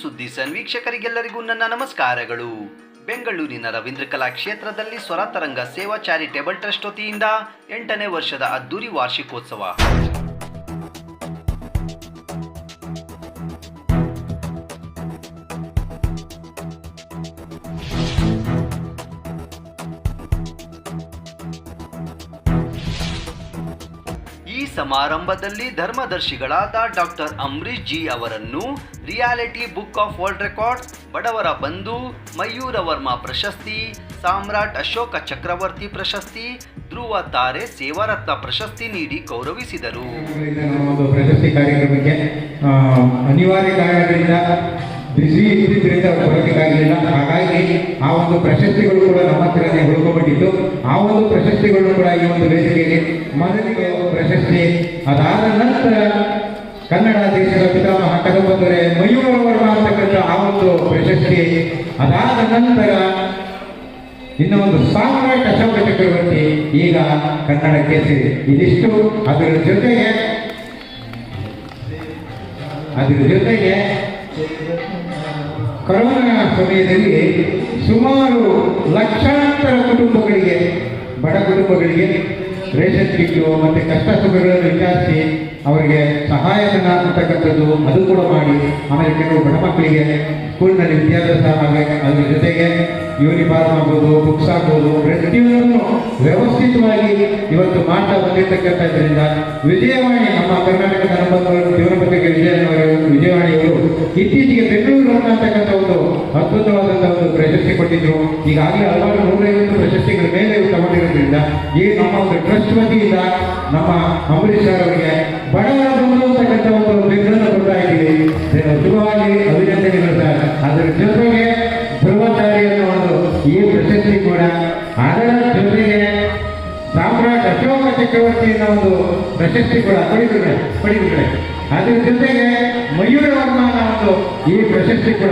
ಸುದ್ದಿ ಸನ್ ವೀಕ್ಷಕರಿಗೆಲ್ಲರಿಗೂ ನನ್ನ ನಮಸ್ಕಾರಗಳು. ಬೆಂಗಳೂರಿನ ರವೀಂದ್ರ ಕಲಾ ಕ್ಷೇತ್ರದಲ್ಲಿ ಸ್ವರತರಂಗ ಸೇವಾ ಚಾರಿಟೇಬಲ್ ಟ್ರಸ್ಟ್ ವತಿಯಿಂದ 8ನೇ ವರ್ಷದ ಅದ್ದೂರಿ ವಾರ್ಷಿಕೋತ್ಸವ. ಈ ಸಮಾರಂಭದಲ್ಲಿ ಧರ್ಮದರ್ಶಿಗಳಾದ ಡಾಕ್ಟರ್ ಅಂಬರೀಶ್ ಜಿ ಅವರನ್ನು reality book of world record, ಬಡವರ ಬಂಧು ಮಯೂರ ವರ್ಮಾ ಪ್ರಶಸ್ತಿ, ಸಾಮ್ರಾಟ್ ಅಶೋಕ ಚಕ್ರವರ್ತಿ ಪ್ರಶಸ್ತಿ, ಧ್ರುವ ತಾರೆ ಸೇವಾರತ್ನ ಪ್ರಶಸ್ತಿ ನೀಡಿ ಗೌರವಿಸಿದರು. ಪ್ರಶಸ್ತಿ ಕಾರ್ಯಕ್ರಮಕ್ಕೆ ಅನಿವಾರ್ಯ ಕಾರಣಗಳಿಂದ ಬಿಸಿ ಇದ್ದಿದ್ದರಿಂದ ಬರೋಕ್ಕಾಗಲಿಲ್ಲ. ಹಾಗಾಗಿ ಆ ಒಂದು ಪ್ರಶಸ್ತಿಗಳು ಕೂಡ ನಮ್ಮ ಹತ್ರನೇ ಉಳ್ಕೊಂಡ್ಬಿಟ್ಟಿದ್ದು. ಆ ಒಂದು ಪ್ರಶಸ್ತಿಗಳು ಕೂಡ ಈ ಒಂದು ವೇದಿಕೆಗೆ ಮೊದಲಿಗೆ ಪ್ರಶಸ್ತಿ, ಅದಾದ ನಂತರ ಕನ್ನಡ ದೇಶದ ಪಿತಾಮಹ ಕದಂಬದೊರೆ ಮಯೂರ ವರ್ಮ ಅಂತಕ್ಕಂಥ ಆ ಒಂದು ಪ್ರಶಸ್ತಿ, ಅದಾದ ನಂತರ ಇನ್ನು ಒಂದು ಸಾಮ್ರಾಟ್ ಅಶೋಕ ಚಕ್ರವರ್ತಿ, ಈಗ ಕನ್ನಡ ಕೇಸರಿ. ಇದಿಷ್ಟು ಅದರ ಜೊತೆಗೆ ಕೊರೋನಾ ಸಮಯದಲ್ಲಿ ಸುಮಾರು ಲಕ್ಷಾಂತರ ಕುಟುಂಬಗಳಿಗೆ, ಬಡ ಕುಟುಂಬಗಳಿಗೆ ರೇಷನ್ ಕಿಟ್ಟು ಮತ್ತು ಕಷ್ಟ ಸುಖಗಳನ್ನು ವಿಚಾರಿಸಿ ಅವರಿಗೆ ಸಹಾಯಧನ ಅಂತಕ್ಕಂಥದ್ದು ಅದು ಕೂಡ ಮಾಡಿ, ಆಮೇಲೆ ಕೆಲವು ಬಡ ಮಕ್ಕಳಿಗೆ ಸ್ಕೂಲ್ನಲ್ಲಿ ವಿದ್ಯಾಭ್ಯಾಸ ಆಗಬೇಕು. ಅದ್ರ ಜೊತೆಗೆ ಯೂನಿಫಾರ್ಮ್ ಆಗ್ಬೋದು, ಬುಕ್ಸ್ ಆಗ್ಬೋದು, ಪ್ರತಿಯೊಂದನ್ನು ವ್ಯವಸ್ಥಿತವಾಗಿ ಇವತ್ತು ಮಾಡ್ತಾ ಬಂದಿರತಕ್ಕಂಥದ್ರಿಂದ ವಿಜಯವಾಣಿ, ನಮ್ಮ ಕರ್ನಾಟಕದ ನಂಬರ್ ಜೀವನಪತ್ರಿಕೆ ವಿಜಯವಾಣಿಯವರು ಇತ್ತೀಚೆಗೆ ಬೆಂಗಳೂರು ಅಂತಕ್ಕಂಥ ಒಂದು ಅದ್ಭುತವಾದಂಥ ಒಂದು ಪ್ರಶಸ್ತಿ ಕೊಟ್ಟಿದ್ರು. ಈಗಾಗಲೇ ಹಲವಾರು 150 ಪ್ರಶಸ್ತಿಗಳ ಮೇಲೆ ತಗೊಂಡಿರೋದ್ರಿಂದ ಈ ನಮ್ಮ ಒಂದು ಟ್ರಸ್ಟ್ ವತಿಯಿಂದ ನಮ್ಮ ಅಂಬರೀಶ್ ಅವರಿಗೆ ಬಡವರ ಬಂಧು ಅಂತಕ್ಕಂಥ ಒಂದು ಬೆಂಗಳೂರನ್ನು ಕೊಡ್ತಾ ಇದ್ದೀವಿ. ಶುಭವಾಗಿ ಅಭಿನಂದನೆಗಳು ಸರ್. ಅದರ ಜೊತೆಗೆ ಧ್ರುವ ತಾರೆ ಅನ್ನೋ ಒಂದು ಈ ಪ್ರಶಸ್ತಿ ಕೂಡ, ಅದರ ಜೊತೆಗೆ ಸಾಮ್ರಾಟ್ ಅಶೋಕ ಚಕ್ರವರ್ತಿ ಅನ್ನೋ ಒಂದು ಪ್ರಶಸ್ತಿ ಕೂಡ ಪಡೆದಿದ್ದಾರೆ. ಅದರ ಜೊತೆಗೆ ಮಯೂರ ವರ್ಮ ಅನ್ನೋ ಒಂದು ಈ ಪ್ರಶಸ್ತಿ ಕೂಡ